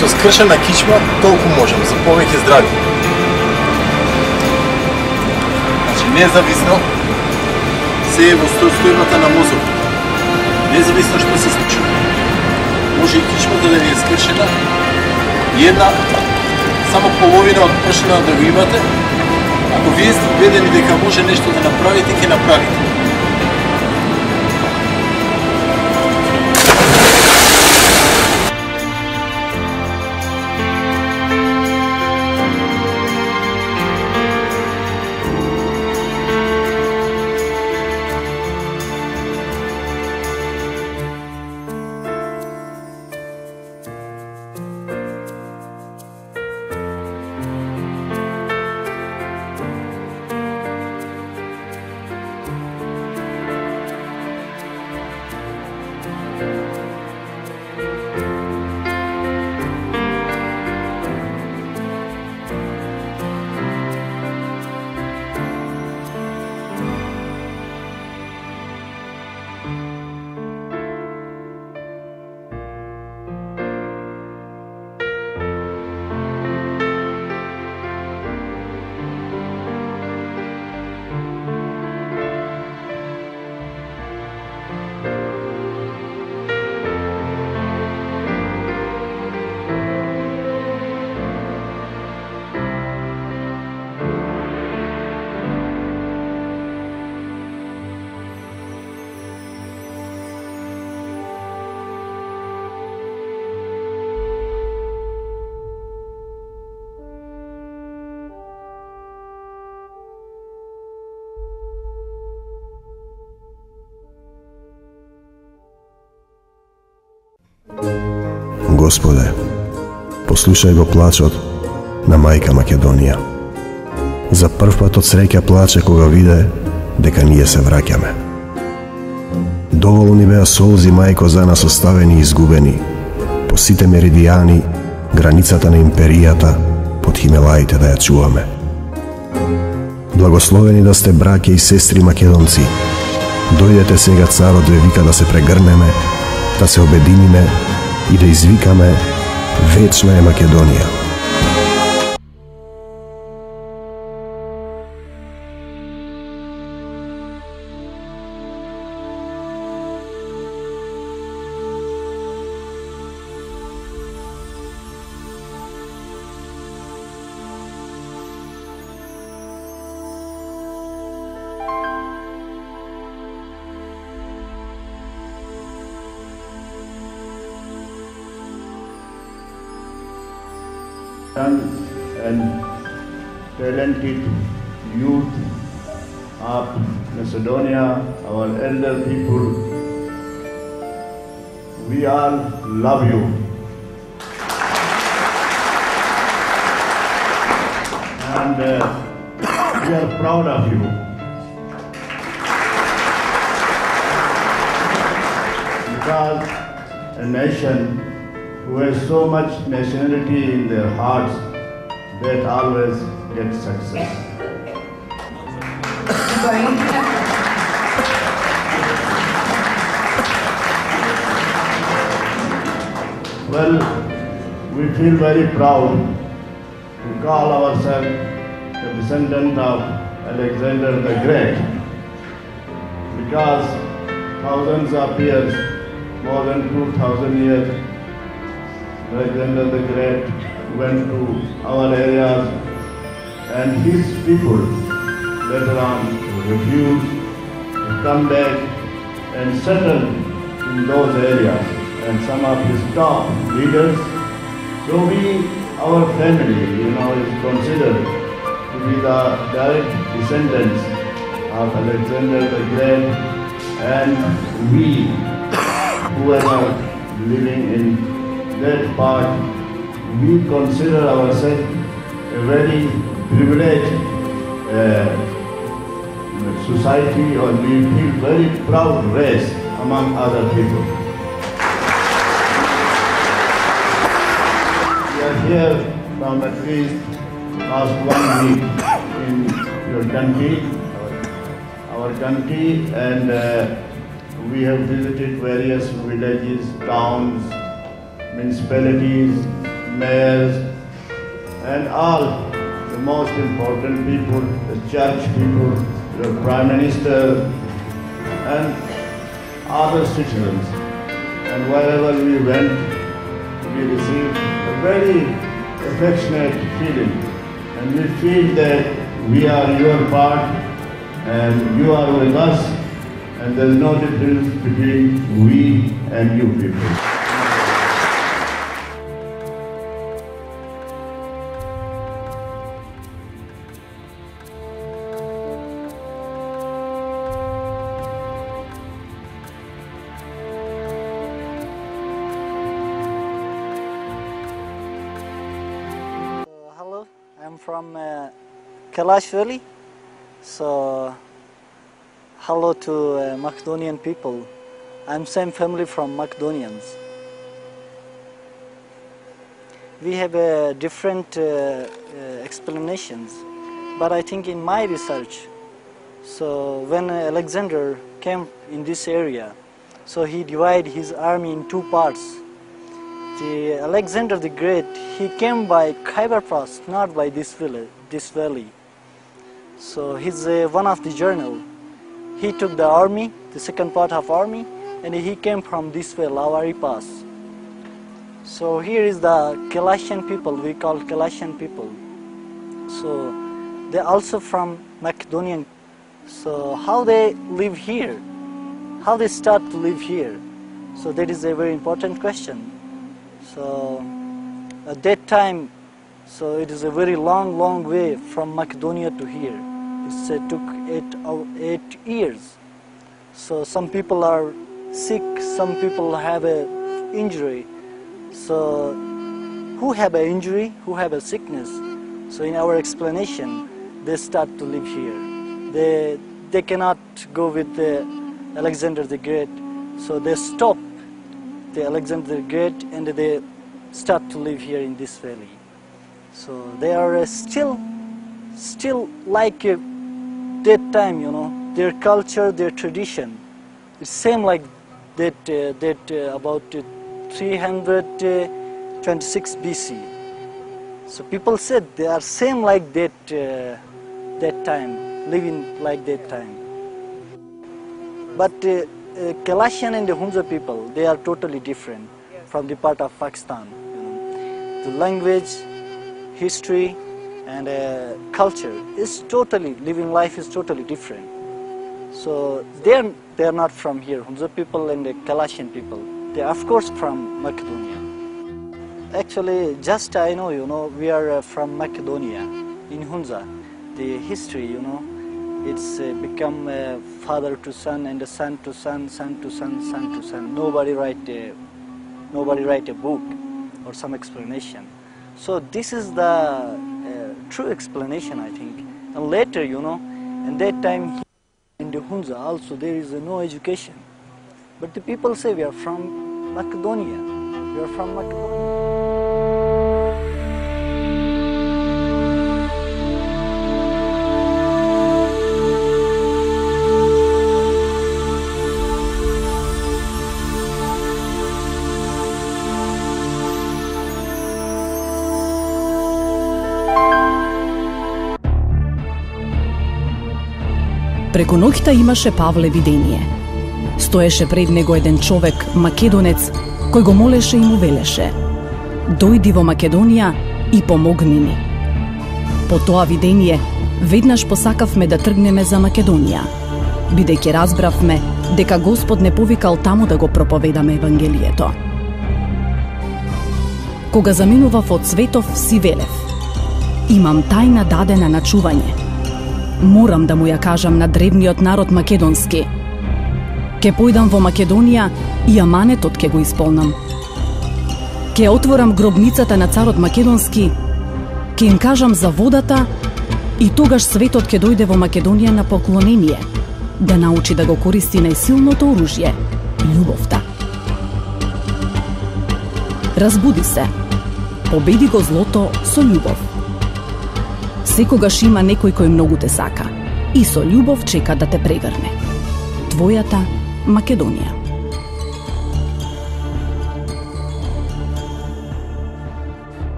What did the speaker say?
со скршена кичма толку можам, за повеќе здрави. Значи, независно, се е во состојбата на мозок. Независно што се случи. Може и кичмата да ви е скршена, и една, само половина од пршина да го имате, ако вие сте убедени дека може нешто да направите, ќе направите. Господе, послушај го плачот на мајка Македонија. За прв пат од среќа плаче кога виде дека ние се враќаме. Доволни беа солзи, мајко, за нас оставени и изгубени, по сите меридијани, границата на империјата, под Химелаите да ја чуваме. Благословени да сте, браќа и сестри македонци. Дојдете сега, царот ве вика да се прегрнеме, да се обединиме и да извикаме вечна е Македонија. And talented youth of Macedonia, our elder people, we all love you. And we are proud of you. Because a nation who has so much nationality in their hearts, that always gets success. Well, we feel very proud to call ourselves the descendant of Alexander the Great, because thousands of years, more than 2,000 years, Alexander the Great went to our areas, and his people later on refused to come back and settle in those areas, and some of his top leaders. So our family, is considered to be the direct descendants of Alexander the Great, and we who are living in that part, we consider ourselves a very privileged society, or we feel very proud race among other people. We are here from at least last 1 week in your country, our country, and we have visited various villages, towns, municipalities, mayors, and all the most important people, the church people, the Prime Minister, and other citizens. And wherever we went, we received a very affectionate feeling. And we feel that we are your part and you are with us, and there is no difference between we and you people. Hello, I'm from Kailash Valley. So, hello to Macedonian people. I'm same family from Macedonians. We have different explanations, but I think in my research, so when Alexander came in this area, so he divided his army in two parts. The Alexander the Great, he came by Khyber Pass, not by this valley. So he's one of the journal. He took the army, the second part of army, and he came from this way, Lavari Pass. So here is the Kailashian people, we call Kailashian people. So they're also from Makedonian. So how they live here? How they start to live here? So that is a very important question. So at that time, so it is a very long way from Macedonia to here. It took 8 years. So some people are sick, some people have an injury. So who have an injury, who have a sickness? So in our explanation, they start to live here. They cannot go with Alexander the Great. So they stop the Alexander the Great and they start to live here in this valley. So they are still like that time, you know, their culture, their tradition. It's same like that about 326 BC. So people said they are same like that time, living like that time. But Kailashian and the Hunza people, they are totally different from the part of Pakistan. You know. The language, history, and culture is totally, living life is totally different. So they are not from here, Hunza people and the Kailashian people. They are of course from Macedonia. Actually, just I know, you know, we are from Macedonia in Hunza. The history, you know, it's become father to son and son to son, son to son, son to son. Nobody write a book or some explanation. So this is the true explanation, I think. And later, you know, in that time in the Hunza also there is no education. But the people say we are from Macedonia. We are from Macedonia. Преку ноќта имаше Павле видение. Стоеше пред него еден човек, македонец, кој го молеше и му велеше: дојди во Македонија и помогни ни. По тоа видение, веднаш посакавме да тргнеме за Македонија, бидејќи разбравме дека Господ не повикал таму да го проповедаме Евангелието. Кога заминував од светов, си велев: имам тајна дадена на чување. Морам да му ја кажам на древниот народ македонски. Ке појдам во Македонија и аманетот ке го исполнам. Ке отворам гробницата на царот македонски, ке им кажам за водата и тогаш светот ке дојде во Македонија на поклонение, да научи да го користи најсилното оружје – љубовта. Разбуди се, победи го злото со љубов. Секогаш има некој кој многу те сака и со љубов чека да те преврне. Твојата Македонија.